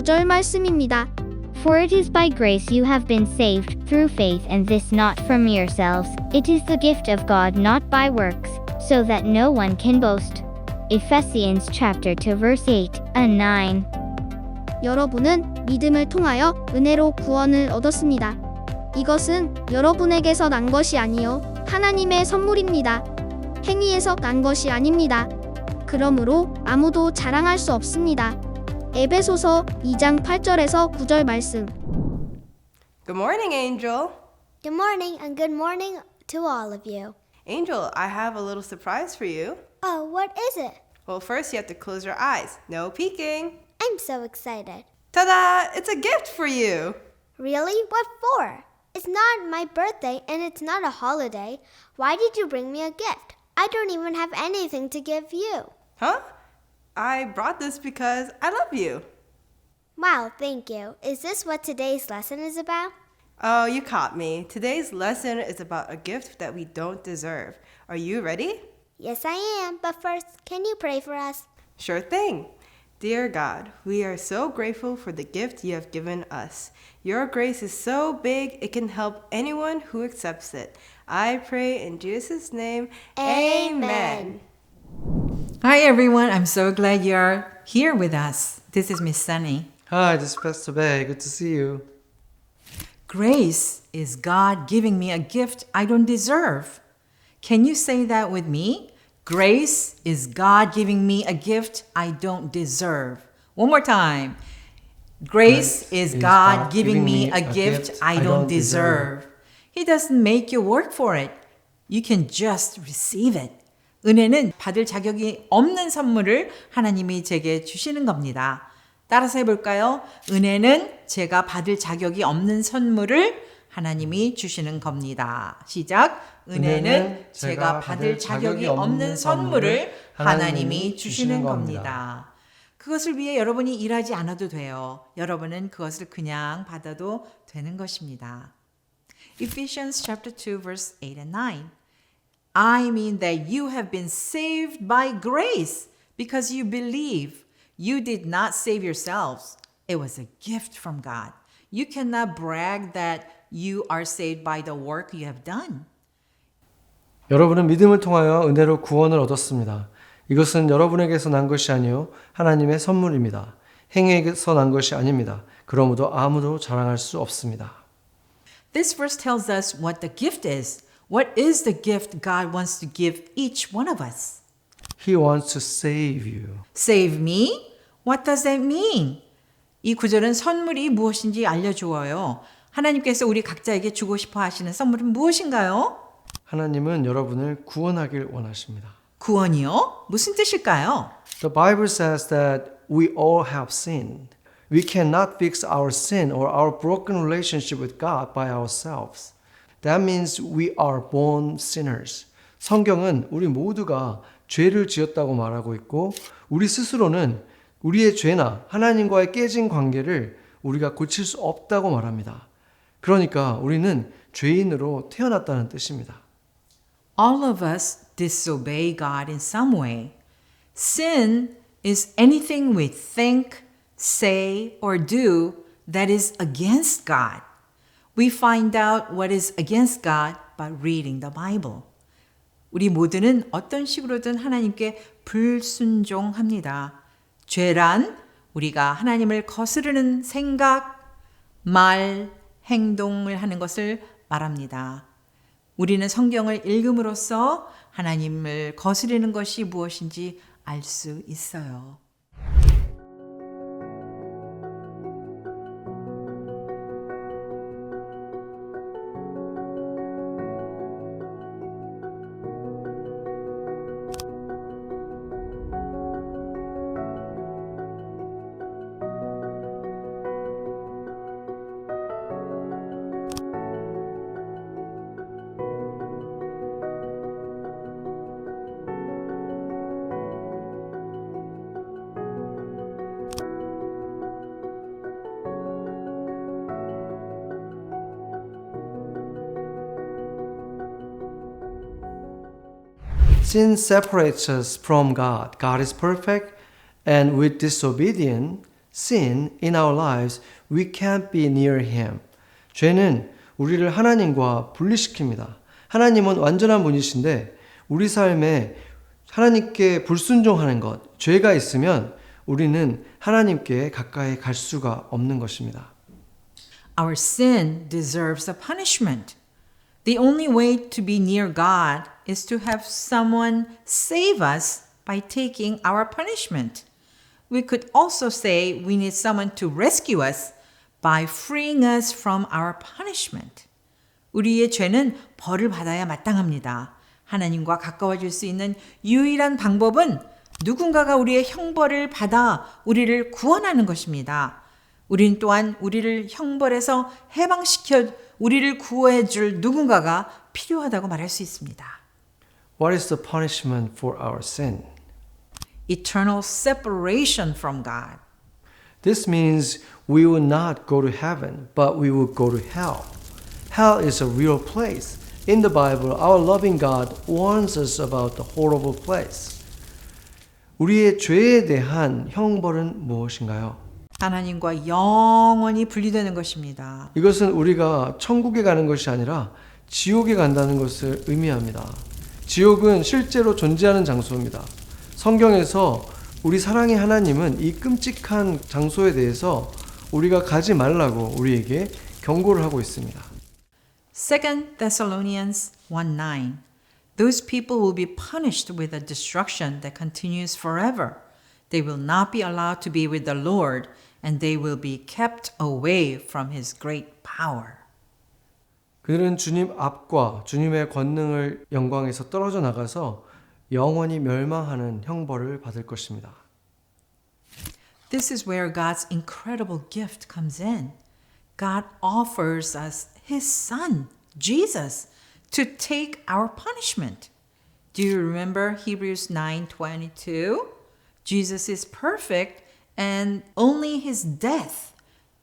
9절 말씀입니다. For it is by grace you have been saved, through faith, and this not from yourselves. It is the gift of God, not by works, so that no one can boast. Ephesians chapter 2 verse 8 and 9. 여러분은 믿음을 통하여 은혜로 구원을 얻었습니다. 이것은 여러분에게서 난 것이 아니요 하나님의 선물입니다. 행위에서 난 것이 아닙니다. 그러므로 아무도 자랑할 수 없습니다. 에베소서 2장 8절에서 9절 말씀. Good morning, Angel. Good morning and good morning to all of you. Angel, I have a little surprise for you. Oh, what is it? Well, first you have to close your eyes. No peeking. I'm so excited. Ta-da! It's a gift for you. Really? What for? It's not my birthday and it's not a holiday. Why did you bring me a gift? I don't even have anything to give you. Huh? I brought this because I love you. Wow, thank you. Is this what today's lesson is about? Oh, you caught me. Today's lesson is about a gift that we don't deserve. Are you ready? Yes, I am. But first, can you pray for us? Sure thing. Dear God, we are so grateful for the gift you have given us. Your grace is so big, it can help anyone who accepts it. I pray in Jesus' name. Amen. Hi everyone, I'm so glad you're here with us. This is Miss Sunny. Hi, this is Pastor Bay. Good to see you. Grace is God giving me a gift I don't deserve. Can you say that with me? Grace is God giving me a gift I don't deserve. One more time. Grace is God giving me a gift I don't deserve. He doesn't make you work for it. You can just receive it. 은혜는 받을 자격이 없는 선물을 하나님이 제게 주시는 겁니다. 따라서 해볼까요? 은혜는 제가 받을 자격이 없는 선물을 하나님이 주시는 겁니다. 시작. 은혜는 제가 받을 자격이 없는 선물을 하나님이 주시는 겁니다. 그것을 위해 여러분이 일하지 않아도 돼요. 여러분은 그것을 그냥 받아도 되는 것입니다. Ephesians chapter 2 verse 8 and 9. I mean that you have been saved by grace because you believe. You did not save yourselves. It was a gift from God. You cannot brag that you are saved by the work you have done. 여러분은 믿음을 통하여 은혜로 구원을 얻었습니다. 이것은 여러분에게서 난 것이 아니요 하나님의 선물입니다. 행위에서 난 것이 아닙니다. 그러므로 아무도 자랑할 수 없습니다. This verse tells us what the gift is. What is the gift God wants to give each one of us? He wants to save you. Save me? What does that mean? 이 구절은 선물이 무엇인지 알려주어요. 하나님께서 우리 각자에게 주고 싶어 하시는 선물은 무엇인가요? 하나님은 여러분을 구원하길 원하십니다. 구원이요? 무슨 뜻일까요? The Bible says that we all have sinned. We cannot fix our sin or our broken relationship with God by ourselves. That means we are born sinners. 성경은 우리 모두가 죄를 지었다고 말하고 있고 우리 스스로는 우리의 죄나 하나님과의 깨진 관계를 우리가 고칠 수 없다고 말합니다. 그러니까 우리는 죄인으로 태어났다는 뜻입니다. All of us disobey God in some way. Sin is anything we think, say, or do that is against God. We find out what is against God by reading the Bible. 우리 모두는 어떤 식으로든 하나님께 불순종합니다. 죄란 우리가 하나님을 거스르는 생각, 말, 행동을 하는 것을 말합니다. 우리는 성경을 읽음으로써 하나님을 거스르는 것이 무엇인지 알 수 있어요. Sin separates us from God. God is perfect, and with disobedience, sin in our lives, we can't be near Him. 죄는 우리를 하나님과 분리시킵니다. 하나님은 완전한 분이신데 우리 삶에 하나님께 불순종하는 것, 죄가 있으면 우리는 하나님께 가까이 갈 수가 없는 것입니다. Our sin deserves a punishment. The only way to be near God is to have someone save us by taking our punishment. We could also say we need someone to rescue us by freeing us from our punishment. 우리의 죄는 벌을 받아야 마땅합니다. 하나님과 가까워질 수 있는 유일한 방법은 누군가가 우리의 형벌을 받아 우리를 구원하는 것입니다. 우린 또한 우리를 형벌에서 해방시켜 우리를 구원해 줄 누군가가 필요하다고 말할 수 있습니다. What is the punishment for our sin? Eternal separation from God. This means we will not go to heaven, but we will go to hell. Hell is a real place. In the Bible, our loving God warns us about the horrible place. 우리의 죄에 대한 형벌은 무엇인가요? 하나님과 영원히 분리되는 것입니다. 이것은 우리가 천국에 가는 것이 아니라 지옥에 간다는 것을 의미합니다. 지옥은 실제로 존재하는 장소입니다. 성경에서 우리 사랑의 하나님은 이 끔찍한 장소에 대해서 우리가 가지 말라고 우리에게 경고를 하고 있습니다. 2 Thessalonians 1:9. Those people will be punished with a destruction that continues forever. They will not be allowed to be with the Lord, and they will be kept away from His great power. 그들은 주님 앞과 주님의 권능을 영광에서 떨어져 나가서 영원히 멸망하는 형벌을 받을 것입니다. This is where God's incredible gift comes in. God offers us His Son, Jesus, to take our punishment. Do you remember Hebrews 9:22? Jesus is perfect and only His death,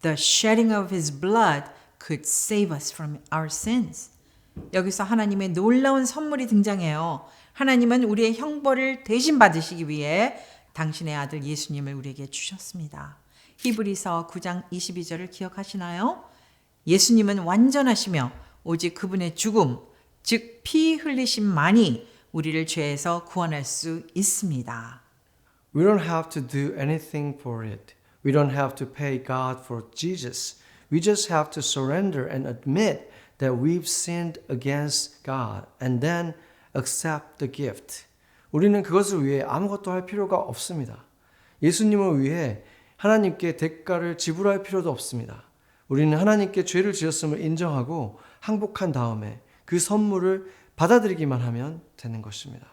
the shedding of His blood, could save us from our sins. 여기서 하나님의 놀라운 선물이 등장해요. 하나님은 우리의 형벌을 대신 받으시기 위해 당신의 아들 예수님을 우리에게 주셨습니다. 히브리서 9장 22절을 기억하시나요? 예수님은 완전하시며 오직 그분의 죽음, 즉 피 흘리심만이 우리를 죄에서 구원할 수 있습니다. We don't have to do anything for it. We don't have to pay God for Jesus. We just have to surrender and admit that we've sinned against God and then accept the gift. 우리는 그것을 위해 아무것도 할 필요가 없습니다. 예수님을 위해 하나님께 대가를 지불할 필요도 없습니다. 우리는 하나님께 죄를 지었음을 인정하고 항복한 다음에 그 선물을 받아들이기만 하면 되는 것입니다.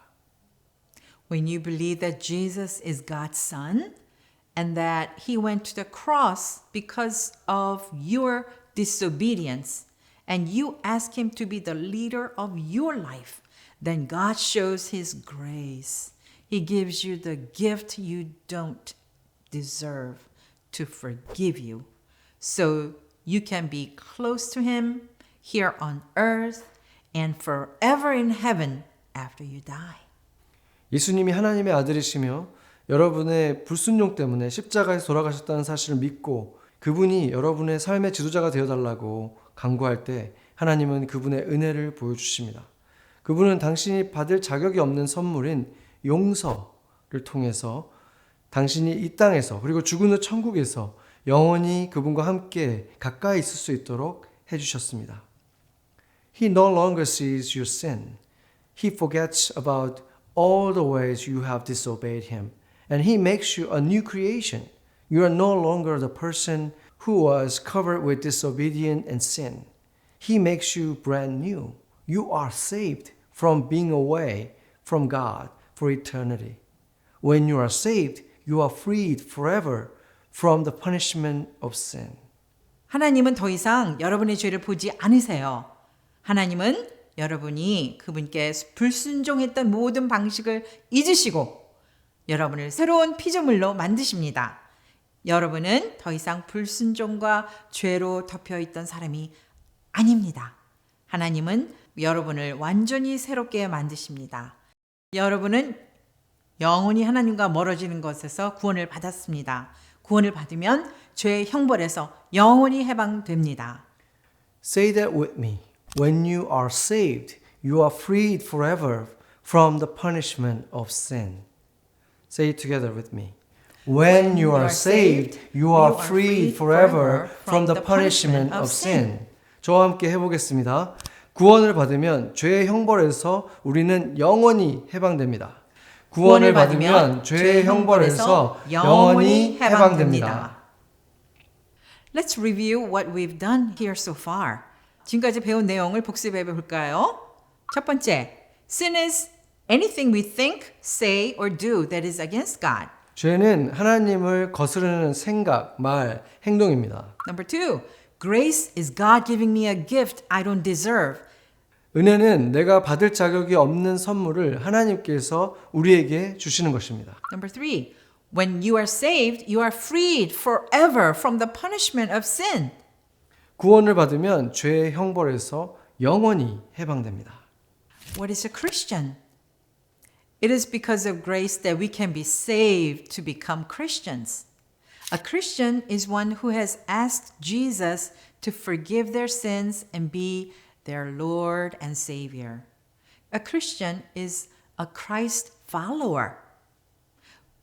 When you believe that Jesus is God's Son and that He went to the cross because of your disobedience and you ask Him to be the leader of your life, then God shows His grace. He gives you the gift you don't deserve to forgive you. So you can be close to Him here on earth and forever in heaven after you die. 예수님이 하나님의 아들이시며 여러분의 불순종 때문에 십자가에서 돌아가셨다는 사실을 믿고 그분이 여러분의 삶의 지도자가 되어달라고 간구할 때 하나님은 그분의 은혜를 보여주십니다. 그분은 당신이 받을 자격이 없는 선물인 용서를 통해서 당신이 이 땅에서 그리고 죽은 후 천국에서 영원히 그분과 함께 가까이 있을 수 있도록 해주셨습니다. He no longer sees your sin. He forgets about all the ways you have disobeyed Him. And He makes you a new creation. You are no longer the person who was covered with disobedience and sin. He makes you brand new. You are saved from being away from God for eternity. When you are saved, you are freed forever from the punishment of sin. 하나님은 더 이상 여러분의 죄를 보지 않으세요. 하나님은 여러분이 그분께 불순종했던 모든 방식을 잊으시고 여러분을 새로운 피조물로 만드십니다. 여러분은 더 이상 불순종과 죄로 덮여있던 사람이 아닙니다. 하나님은 여러분을 완전히 새롭게 만드십니다. 여러분은 영원히 하나님과 멀어지는 것에서 구원을 받았습니다. 구원을 받으면 죄의 형벌에서 영원히 해방됩니다. Say that with me. When you are saved, you are freed forever from the punishment of sin. Say it together with me. When you are saved, you are freed forever from the punishment of sin. 저와 함께 해보겠습니다. 구원을 받으면 죄의 형벌에서 우리는 영원히 해방됩니다. 구원을 받으면 죄의 형벌에서 영원히 해방됩니다. Let's review what we've done here so far. 지금까지 배운 내용을 복습해 볼까요? 첫 번째, sin is anything we think, say, or do that is against God. 죄는 하나님을 거스르는 생각, 말, 행동입니다. Number two, grace is God giving me a gift I don't deserve. 은혜는 내가 받을 자격이 없는 선물을 하나님께서 우리에게 주시는 것입니다. Number three, when you are saved, you are freed forever from the punishment of sin. 구원을 받으면 죄의 형벌에서 영원히 해방됩니다. What is a Christian? It is because of grace that we can be saved to become Christians. A Christian is one who has asked Jesus to forgive their sins and be their Lord and Savior. A Christian is a Christ follower.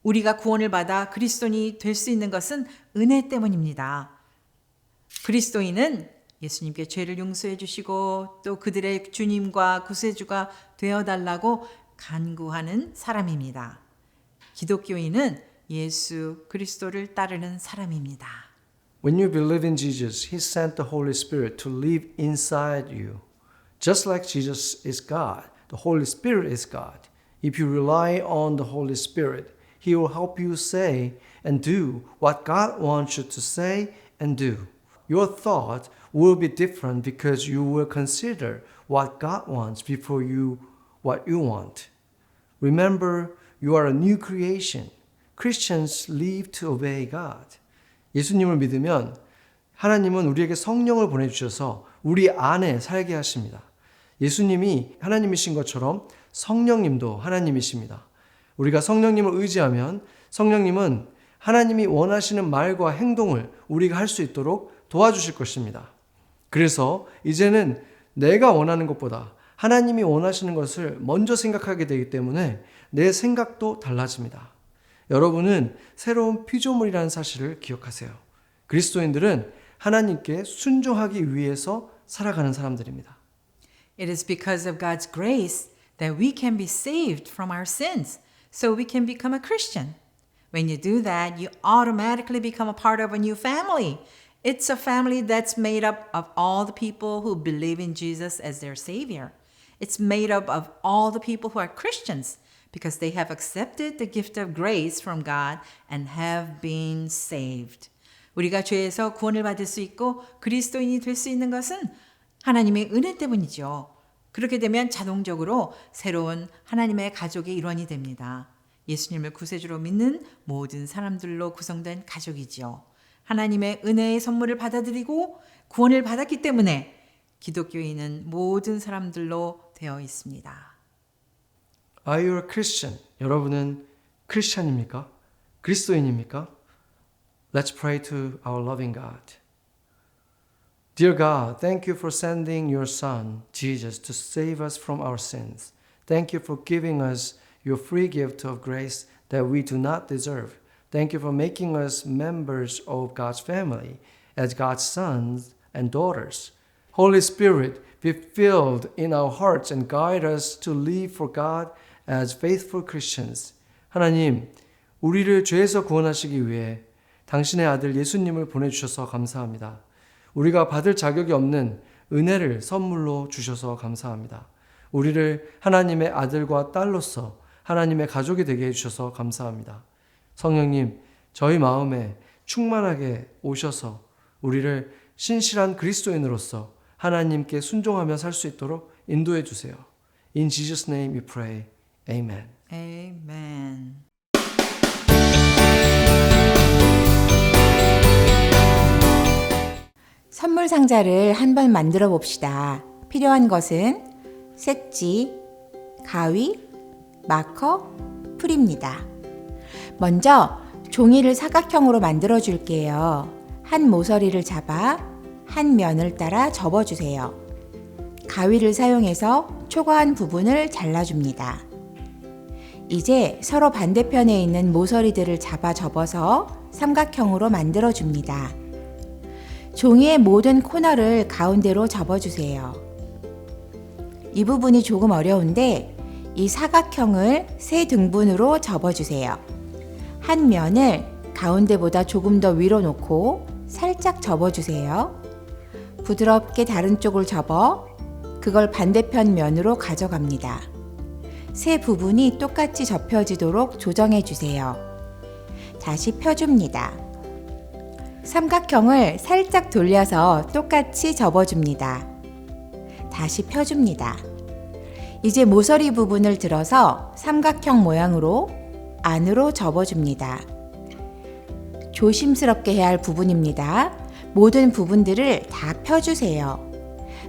우리가 구원을 받아 그리스도인이 될 수 있는 것은 은혜 때문입니다. 그리스도인은 예수님께 죄를 용서해 주시고 또 그들의 주님과 구세주가 되어달라고 간구하는 사람입니다. 기독교인은 예수 그리스도를 따르는 사람입니다. When you believe in Jesus, He sent the Holy Spirit to live inside you. Just like Jesus is God, the Holy Spirit is God. If you rely on the Holy Spirit, He will help you say and do what God wants you to say and do. Your thought will be different because you will consider what God wants before what you want. Remember, you are a new creation. Christians live to obey God. 예수님을 믿으면 하나님은 우리에게 성령을 보내주셔서 우리 안에 살게 하십니다. 예수님이 하나님이신 것처럼 성령님도 하나님이십니다. 우리가 성령님을 의지하면 성령님은 하나님이 원하시는 말과 행동을 우리가 할 수 있도록 도와주실 것입니다. 그래서 이제는 내가 원하는 것보다 하나님이 원하시는 것을 먼저 생각하게 되기 때문에 내 생각도 달라집니다. 여러분은 새로운 피조물이라는 사실을 기억하세요. 그리스도인들은 하나님께 순종하기 위해서 살아가는 사람들입니다. It is because of God's grace that we can be saved from our sins, so we can become a Christian. When you do that, you automatically become a part of a new family. It's a family that's made up of all the people who believe in Jesus as their Savior. It's made up of all the people who are Christians because they have accepted the gift of grace from God and have been saved. 우리가 죄에서 구원을 받을 수 있고 그리스도인이 될 수 있는 것은 하나님의 은혜 때문이죠. 그렇게 되면 자동적으로 새로운 하나님의 가족의 일원이 됩니다. 예수님을 구세주로 믿는 모든 사람들로 구성된 가족이지요. 하나님의 은혜의 선물을 받아들이고 구원을 받았기 때문에 기독교인은 모든 사람들로 되어 있습니다. Are you a Christian? 여러분은 크리스찬입니까? 그리스도인입니까? Let's pray to our loving God. Dear God, thank you for sending your Son, Jesus, to save us from our sins. Thank you for giving us your free gift of grace that we do not deserve. Thank you for making us members of God's family as God's sons and daughters. Holy Spirit, be filled in our hearts and guide us to live for God as faithful Christians. 하나님, 우리를 죄에서 구원하시기 위해 당신의 아들 예수님을 보내주셔서 감사합니다. 우리가 받을 자격이 없는 은혜를 선물로 주셔서 감사합니다. 우리를 하나님의 아들과 딸로서 하나님의 가족이 되게 해주셔서 감사합니다. 성령님, 저희 마음에 충만하게 오셔서 우리를 신실한 그리스도인으로서 하나님께 순종하며 살 수 있도록 인도해 주세요. In Jesus' name we pray. Amen. Amen. 선물 상자를 한번 만들어 봅시다. 필요한 것은 색지, 가위, 마커, 풀입니다. 먼저 종이를 사각형으로 만들어 줄게요. 한 모서리를 잡아 한 면을 따라 접어주세요. 가위를 사용해서 초과한 부분을 잘라줍니다. 이제 서로 반대편에 있는 모서리들을 잡아 접어서 삼각형으로 만들어 줍니다. 종이의 모든 코너를 가운데로 접어주세요. 이 부분이 조금 어려운데 이 사각형을 세 등분으로 접어주세요. 한 면을 가운데보다 조금 더 위로 놓고 살짝 접어주세요. 부드럽게 다른 쪽을 접어 그걸 반대편 면으로 가져갑니다. 세 부분이 똑같이 접혀지도록 조정해 주세요. 다시 펴줍니다. 삼각형을 살짝 돌려서 똑같이 접어줍니다. 다시 펴줍니다. 이제 모서리 부분을 들어서 삼각형 모양으로 안으로 접어줍니다. 조심스럽게 해야 할 부분입니다. 모든 부분들을 다 펴주세요.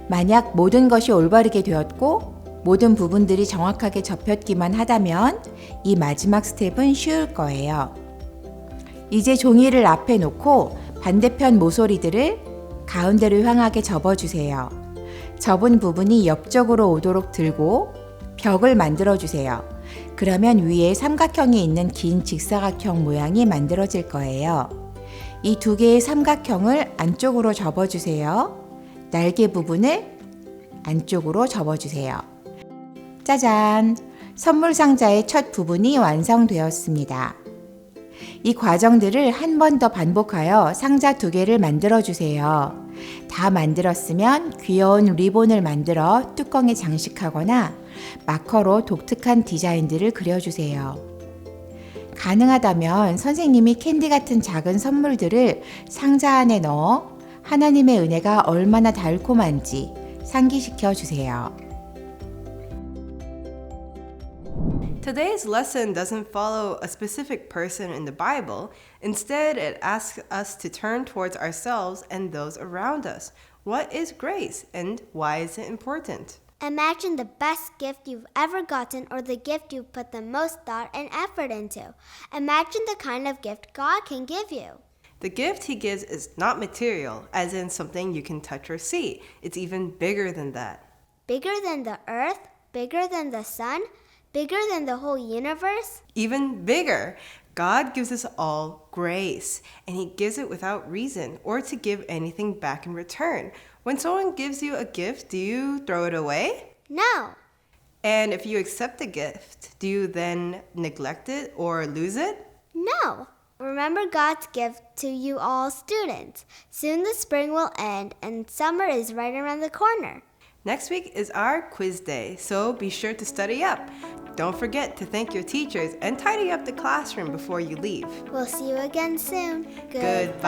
만약 모든 것이 올바르게 되었고 모든 부분들이 정확하게 접혔기만 하다면 이 마지막 스텝은 쉬울 거예요. 이제 종이를 앞에 놓고 반대편 모서리들을 가운데로 향하게 접어주세요. 접은 부분이 옆쪽으로 오도록 들고 벽을 만들어주세요. 그러면 위에 삼각형이 있는 긴 직사각형 모양이 만들어질 거예요. 이 두 개의 삼각형을 안쪽으로 접어주세요. 날개 부분을 안쪽으로 접어주세요. 짜잔! 선물 상자의 첫 부분이 완성되었습니다. 이 과정들을 한 번 더 반복하여 상자 두 개를 만들어주세요. 다 만들었으면 귀여운 리본을 만들어 뚜껑에 장식하거나 마커로 독특한 디자인들을 그려주세요. 가능하다면 선생님이 캔디 같은 작은 선물들을 상자 안에 넣어 하나님의 은혜가 얼마나 달콤한지 상기시켜 주세요. Today's lesson doesn't follow a specific person in the Bible. Instead, it asks us to turn towards ourselves and those around us. What is grace and why is it important? Imagine the best gift you've ever gotten or the gift you've put the most thought and effort into. Imagine the kind of gift God can give you. The gift he gives is not material, as in something you can touch or see. It's even bigger than that. Bigger than the earth, bigger than the sun, bigger than the whole universe. Even bigger. God gives us all grace, and he gives it without reason or to give anything back in return. When someone gives you a gift, do you throw it away? No. And if you accept the gift, do you then neglect it or lose it? No. Remember God's gift to you all students. Soon the spring will end and summer is right around the corner. Next week is our quiz day, so be sure to study up. Don't forget to thank your teachers and tidy up the classroom before you leave. We'll see you again soon. Goodbye.